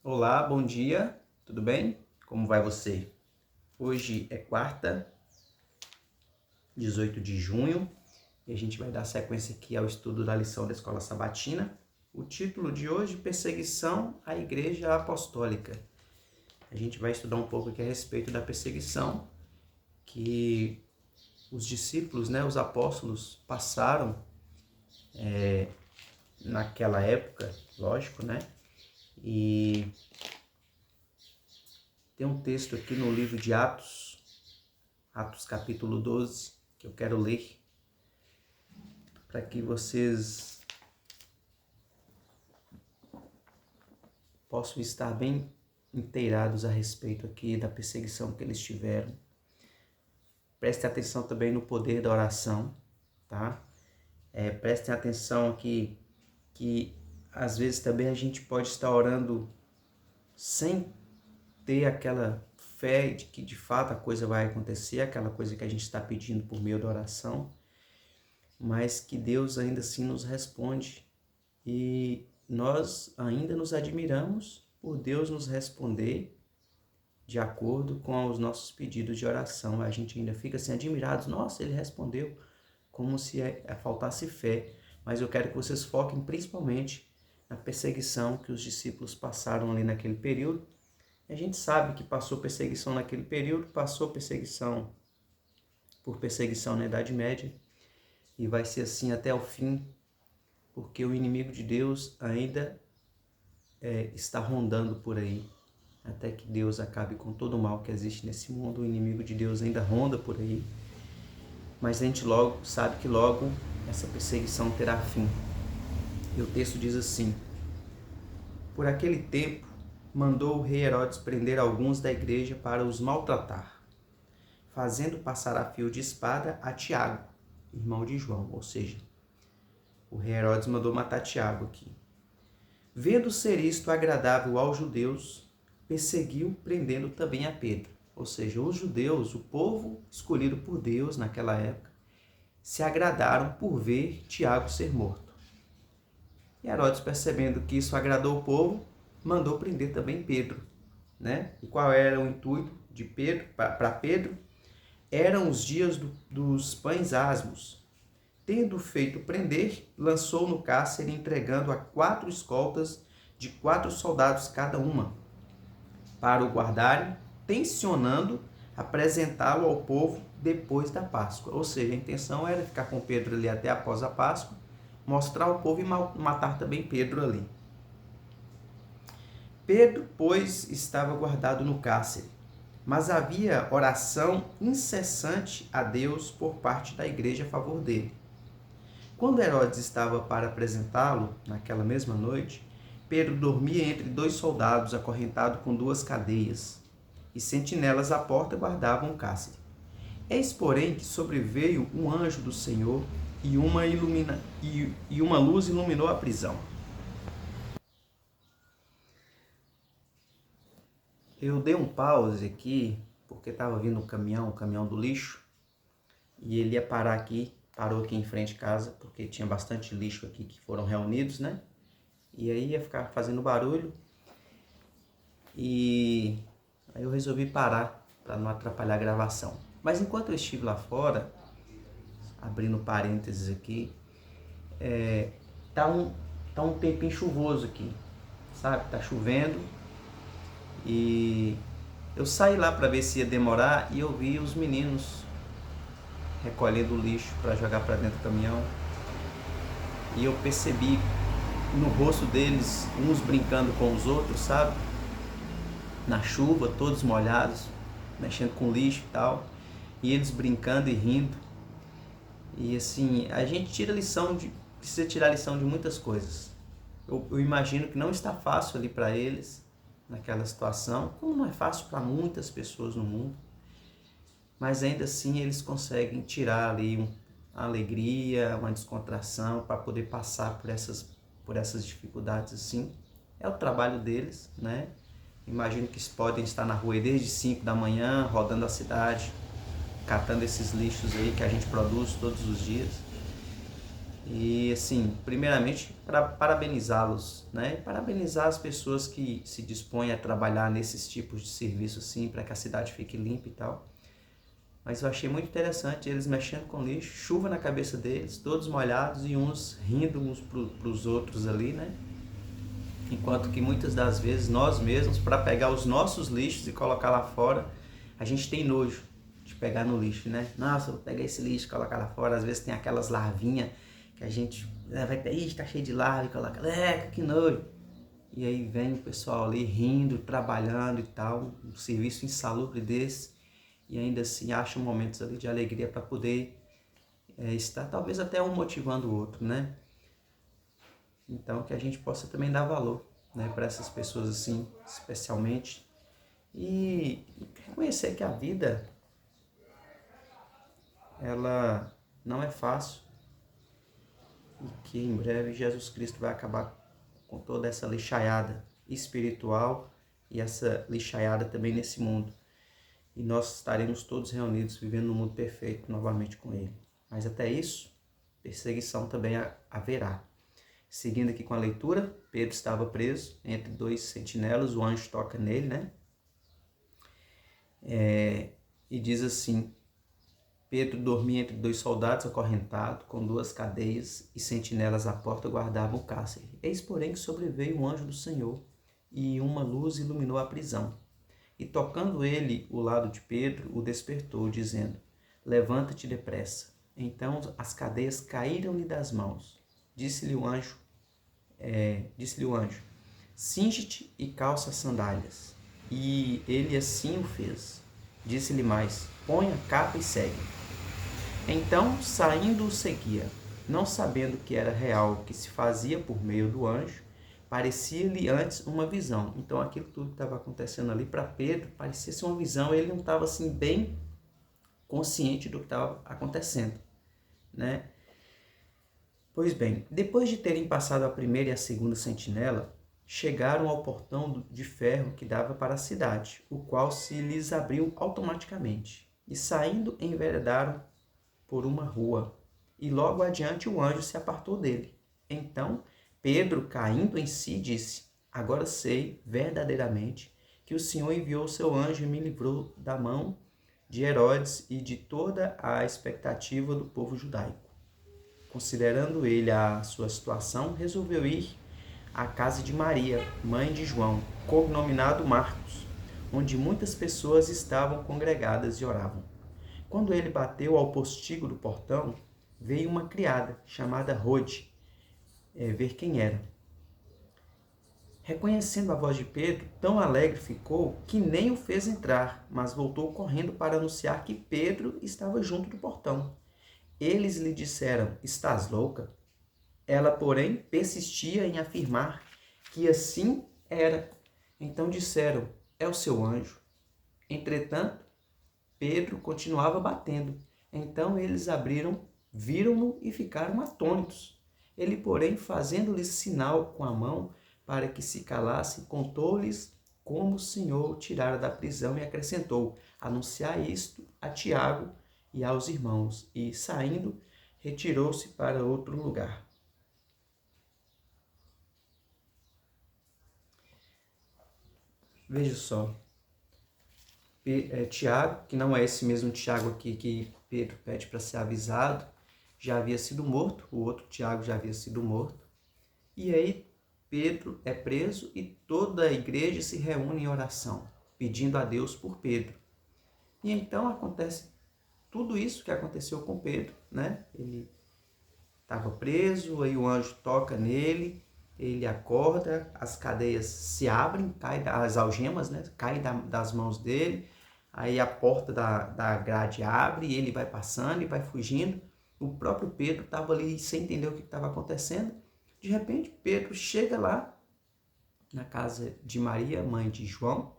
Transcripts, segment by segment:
Olá, bom dia, tudo bem? Como vai você? Hoje é quarta, 18 de junho, e a gente vai dar sequência aqui ao estudo da lição da Escola Sabatina. O título de hoje, Perseguição à Igreja Apostólica. A gente vai estudar um pouco aqui a respeito da perseguição que os discípulos, os apóstolos passaram naquela época, lógico, E tem um texto aqui no livro de Atos, Atos capítulo 12, que eu quero ler para que vocês possam estar bem inteirados a respeito aqui da perseguição que eles tiveram. Prestem atenção também no poder da oração, tá? Prestem atenção aqui que às vezes também a gente pode estar orando sem ter aquela fé de que de fato a coisa vai acontecer, aquela coisa que a gente está pedindo por meio da oração, mas que Deus ainda assim nos responde e nós ainda nos admiramos por Deus nos responder de acordo com os nossos pedidos de oração. A gente ainda fica assim admirados, nossa, ele respondeu, como se faltasse fé. Mas eu quero que vocês foquem principalmente na perseguição que os discípulos passaram ali naquele período. A gente sabe que passou perseguição naquele período, passou perseguição na Idade Média, e vai ser assim até o fim, porque o inimigo de Deus ainda está rondando por aí. Até que Deus acabe com todo o mal que existe nesse mundo, o inimigo de Deus ainda ronda por aí. Mas a gente logo sabe que logo essa perseguição terá fim. E o texto diz assim: por aquele tempo, mandou o rei Herodes prender alguns da igreja para os maltratar, fazendo passar a fio de espada a Tiago, irmão de João. Ou seja, o rei Herodes mandou matar Tiago aqui. Vendo ser isto agradável aos judeus, perseguiu, prendendo também a Pedro. Ou seja, os judeus, o povo escolhido por Deus naquela época, se agradaram por ver Tiago ser morto. E Herodes, percebendo que isso agradou o povo, mandou prender também Pedro. E qual era o intuito de Pedro? Para Pedro, eram os dias dos pães asmos. Tendo feito prender, lançou no cárcere, entregando a 4 escoltas de 4 soldados cada uma, para o guardarem, tencionando apresentá-lo ao povo depois da Páscoa. Ou seja, a intenção era ficar com Pedro ali até após a Páscoa, mostrar ao povo e matar também Pedro ali. Pedro, pois, estava guardado no cárcere, mas havia oração incessante a Deus por parte da igreja a favor dele. Quando Herodes estava para apresentá-lo, naquela mesma noite, Pedro dormia entre 2 soldados, acorrentado com 2 cadeias, e sentinelas à porta guardavam o cárcere. Eis, porém, que sobreveio um anjo do Senhor e uma luz iluminou a prisão. Eu dei um pause aqui, porque estava vindo um caminhão do lixo, e ele ia parar aqui, parou aqui em frente de casa, porque tinha bastante lixo aqui que foram reunidos, E aí ia ficar fazendo barulho, e aí eu resolvi parar para não atrapalhar a gravação. Mas enquanto eu estive lá fora, abrindo parênteses aqui, tá um tempinho chuvoso aqui, sabe? Tá chovendo, e eu saí lá para ver se ia demorar, e eu vi os meninos recolhendo o lixo para jogar para dentro do caminhão, e eu percebi no rosto deles, uns brincando com os outros, sabe? Na chuva, todos molhados, mexendo com lixo e tal, e eles brincando e rindo. E assim, a gente precisa tirar lição de muitas coisas. Eu imagino que não está fácil ali para eles, naquela situação, como não é fácil para muitas pessoas no mundo, mas ainda assim eles conseguem tirar ali uma alegria, uma descontração para poder passar por essas dificuldades assim. É o trabalho deles, Imagino que eles podem estar na rua desde 5 da manhã, rodando a cidade, catando esses lixos aí que a gente produz todos os dias. E assim, primeiramente, para parabenizá-los, né? Parabenizar as pessoas que se dispõem a trabalhar nesses tipos de serviço assim, para que a cidade fique limpa e tal. Mas eu achei muito interessante eles mexendo com lixo, chuva na cabeça deles, todos molhados e uns rindo uns para os outros ali, né? Enquanto que muitas das vezes nós mesmos, para pegar os nossos lixos e colocar lá fora, a gente tem nojo de pegar no lixo, né? Nossa, vou pegar esse lixo e colocar lá fora. Às vezes tem aquelas larvinhas que a gente vai ter, ih, tá cheio de larva e coloca, que nojo. E aí vem o pessoal ali rindo, trabalhando e tal, um serviço insalubre desse, e ainda assim acham momentos ali de alegria para poder estar, talvez até um motivando o outro, né? Então que a gente possa também dar valor, né, para essas pessoas assim, especialmente, e reconhecer que a vida, ela não é fácil e que em breve Jesus Cristo vai acabar com toda essa lixaiada espiritual e essa lixaiada também nesse mundo. E nós estaremos todos reunidos vivendo num mundo perfeito novamente com Ele. Mas até isso, perseguição também haverá. Seguindo aqui com a leitura, Pedro estava preso entre dois sentinelas, o anjo toca nele, né? E diz assim: Pedro dormia entre dois soldados acorrentado, com duas cadeias, e sentinelas à porta guardavam o cárcere. Eis, porém, que sobreveio um anjo do Senhor, e uma luz iluminou a prisão. E tocando ele o lado de Pedro, o despertou, dizendo: Levanta-te depressa. Então as cadeias caíram-lhe das mãos. Disse-lhe o anjo: Cinge-te e calça as sandálias. E ele assim o fez. Disse-lhe mais: Põe a capa e segue. Então, saindo, o seguia. Não sabendo que era real o que se fazia por meio do anjo, parecia-lhe antes uma visão. Então, aquilo tudo que estava acontecendo ali para Pedro parecia ser uma visão. Ele não estava assim bem consciente do que estava acontecendo, né? Pois bem, depois de terem passado a primeira e a segunda sentinela, chegaram ao portão de ferro que dava para a cidade, o qual se lhes abriu automaticamente. E saindo, enveredaram por uma rua, e logo adiante o anjo se apartou dele. Então Pedro, caindo em si, disse: Agora sei verdadeiramente que o Senhor enviou o seu anjo e me livrou da mão de Herodes e de toda a expectativa do povo judaico. Considerando ele a sua situação, resolveu ir à casa de Maria, mãe de João, cognominado Marcos, onde muitas pessoas estavam congregadas e oravam. Quando ele bateu ao postigo do portão, veio uma criada, chamada Rode, ver quem era. Reconhecendo a voz de Pedro, tão alegre ficou que nem o fez entrar, mas voltou correndo para anunciar que Pedro estava junto do portão. Eles lhe disseram: Estás louca? Ela, porém, persistia em afirmar que assim era. Então disseram: É o seu anjo. Entretanto, Pedro continuava batendo. Então eles abriram, viram-no e ficaram atônitos. Ele, porém, fazendo-lhes sinal com a mão para que se calassem, contou-lhes como o Senhor o tirara da prisão e acrescentou: Anunciai isto a Tiago e aos irmãos. E, saindo, retirou-se para outro lugar. Veja só, Tiago, que não é esse mesmo Tiago aqui que Pedro pede para ser avisado, já havia sido morto, o outro Tiago já havia sido morto. E aí Pedro é preso e toda a igreja se reúne em oração, pedindo a Deus por Pedro. E então acontece tudo isso que aconteceu com Pedro, né? Ele estava preso, aí o anjo toca nele, ele acorda, as cadeias se abrem, as algemas, né, caem das mãos dele, aí a porta da grade abre e ele vai passando e vai fugindo. O próprio Pedro estava ali sem entender o que estava acontecendo. De repente, Pedro chega lá na casa de Maria, mãe de João,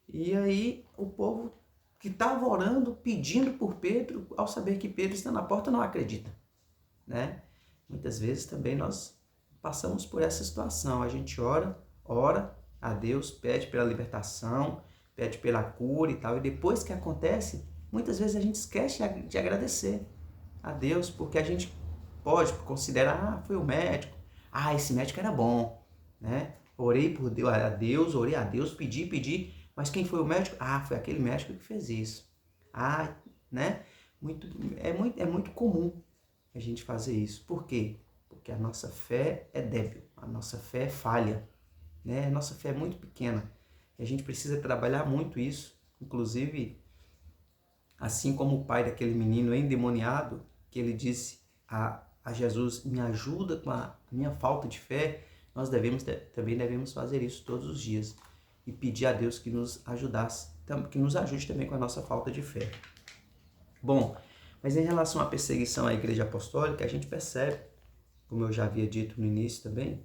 e aí o povo que estava orando, pedindo por Pedro, ao saber que Pedro está na porta, não acredita, né? Muitas vezes também nós passamos por essa situação. A gente ora a Deus, pede pela libertação, pede pela cura e tal, e depois que acontece, muitas vezes a gente esquece de agradecer a Deus, porque a gente pode considerar, foi o médico, esse médico era bom, né? Orei a Deus, pedi, mas quem foi o médico? Foi aquele médico que fez isso. Né? É muito comum a gente fazer isso. Por quê? Porque a nossa fé é débil, a nossa fé é falha, né? A nossa fé é muito pequena. E a gente precisa trabalhar muito isso, inclusive, assim como o pai daquele menino endemoniado, que ele disse a Jesus, me ajuda com a minha falta de fé, nós também devemos fazer isso todos os dias e pedir a Deus que nos ajudasse, que nos ajude também com a nossa falta de fé. Bom, mas em relação à perseguição à Igreja Apostólica, a gente percebe, como eu já havia dito no início também,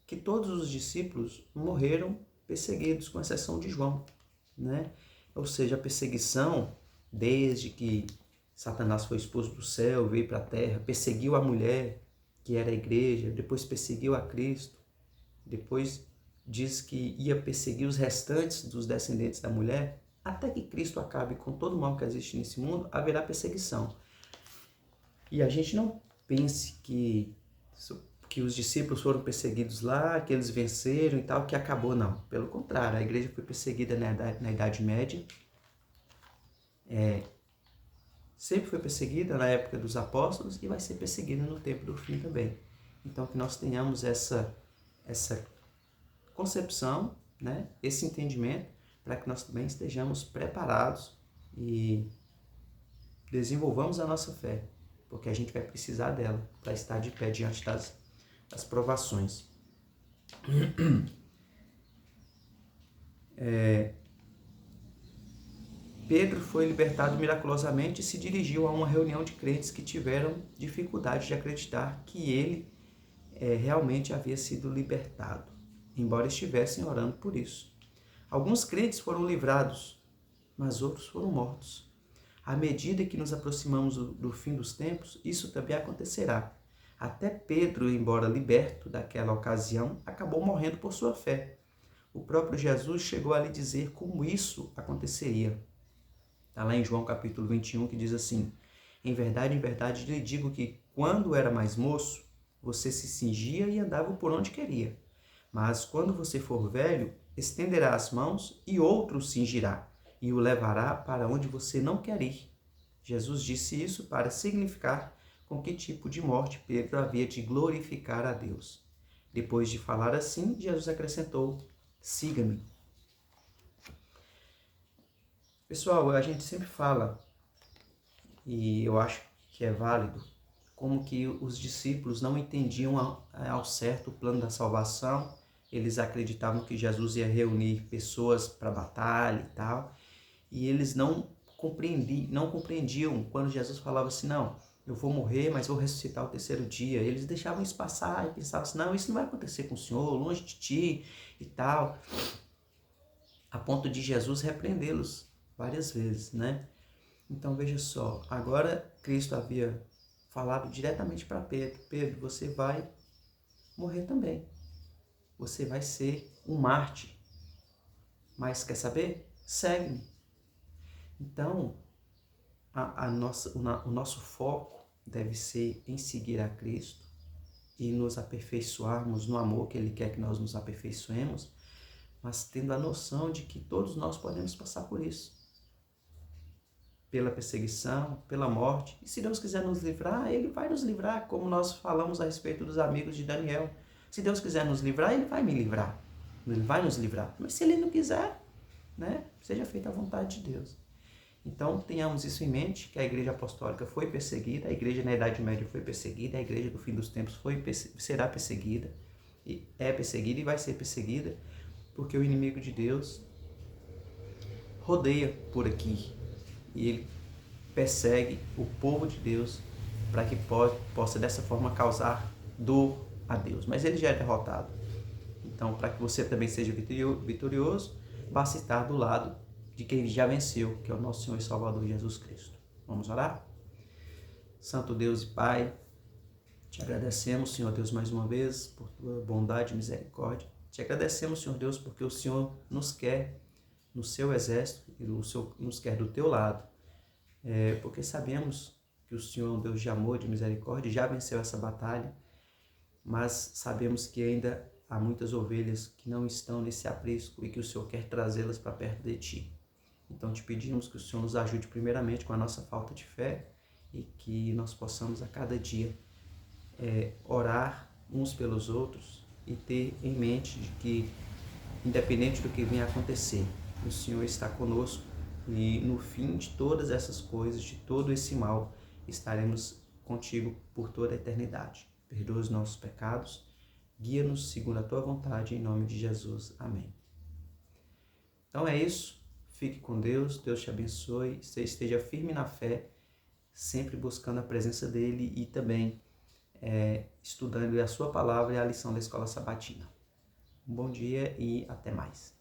que todos os discípulos morreram perseguidos, com exceção de João, né? Ou seja, a perseguição, desde que Satanás foi expulso do céu, veio para a terra, perseguiu a mulher, que era a igreja, depois perseguiu a Cristo, depois diz que ia perseguir os restantes dos descendentes da mulher, até que Cristo acabe com todo o mal que existe nesse mundo, haverá perseguição. E a gente não pense que os discípulos foram perseguidos lá, que eles venceram e tal, que acabou, não. Pelo contrário, a igreja foi perseguida na Idade Média, sempre foi perseguida na época dos apóstolos e vai ser perseguida no tempo do fim também. Então, que nós tenhamos essa concepção, né, esse entendimento, para que nós também estejamos preparados e desenvolvamos a nossa fé, porque a gente vai precisar dela para estar de pé diante das provações. Pedro foi libertado miraculosamente e se dirigiu a uma reunião de crentes que tiveram dificuldade de acreditar que ele realmente havia sido libertado, embora estivessem orando por isso. Alguns crentes foram livrados, mas outros foram mortos. À medida que nos aproximamos do fim dos tempos, isso também acontecerá. Até Pedro, embora liberto daquela ocasião, acabou morrendo por sua fé. O próprio Jesus chegou a lhe dizer como isso aconteceria. Está lá em João capítulo 21, que diz assim: em verdade, lhe digo que quando era mais moço, você se cingia e andava por onde queria. Mas quando você for velho, estenderá as mãos e outro o cingirá e o levará para onde você não quer ir. Jesus disse isso para significar com que tipo de morte Pedro havia de glorificar a Deus. Depois de falar assim, Jesus acrescentou: siga-me. Pessoal, a gente sempre fala, e eu acho que é válido, como que os discípulos não entendiam ao certo o plano da salvação. Eles acreditavam que Jesus ia reunir pessoas para a batalha e tal, e eles não compreendiam quando Jesus falava assim, não, eu vou morrer, mas vou ressuscitar ao terceiro dia. Eles deixavam isso passar e pensavam assim, não, isso não vai acontecer com o Senhor, longe de ti e tal, a ponto de Jesus repreendê-los várias vezes, né? Então veja só, agora Cristo havia falado diretamente para Pedro: Pedro, você vai morrer também, você vai ser um mártir, mas quer saber? Segue-me. Então, o nosso foco deve ser em seguir a Cristo e nos aperfeiçoarmos no amor que Ele quer que nós nos aperfeiçoemos, mas tendo a noção de que todos nós podemos passar por isso, pela perseguição, pela morte, e se Deus quiser nos livrar, Ele vai nos livrar, como nós falamos a respeito dos amigos de Daniel. Se Deus quiser nos livrar, Ele vai me livrar, Ele vai nos livrar, mas se Ele não quiser, né, seja feita a vontade de Deus. Então, tenhamos isso em mente, que a Igreja Apostólica foi perseguida, a Igreja na Idade Média foi perseguida, a Igreja do fim dos tempos será perseguida, e é perseguida e vai ser perseguida, porque o inimigo de Deus rodeia por aqui, e ele persegue o povo de Deus para que possa dessa forma causar dor a Deus. Mas ele já é derrotado. Então, para que você também seja vitorioso, basta estar do lado de quem já venceu, que é o nosso Senhor e Salvador Jesus Cristo. Vamos orar? Santo Deus e Pai, te agradecemos, Senhor Deus, mais uma vez, por tua bondade e misericórdia. Te agradecemos, Senhor Deus, porque o Senhor nos quer no seu exército e nos quer do teu lado. Porque sabemos que que o Senhor é um Deus de amor, de misericórdia, já venceu essa batalha, mas sabemos que ainda há muitas ovelhas que não estão nesse aprisco e que o Senhor quer trazê-las para perto de Ti. Então te pedimos que o Senhor nos ajude primeiramente com a nossa falta de fé e que nós possamos a cada dia orar uns pelos outros e ter em mente de que, independente do que venha a acontecer, o Senhor está conosco e no fim de todas essas coisas, de todo esse mal, estaremos contigo por toda a eternidade. Perdoa os nossos pecados, guia-nos segundo a Tua vontade, em nome de Jesus. Amém. Então é isso. Fique com Deus, Deus te abençoe, você esteja firme na fé, sempre buscando a presença dEle e também estudando a sua palavra e a lição da Escola Sabatina. Um bom dia e até mais.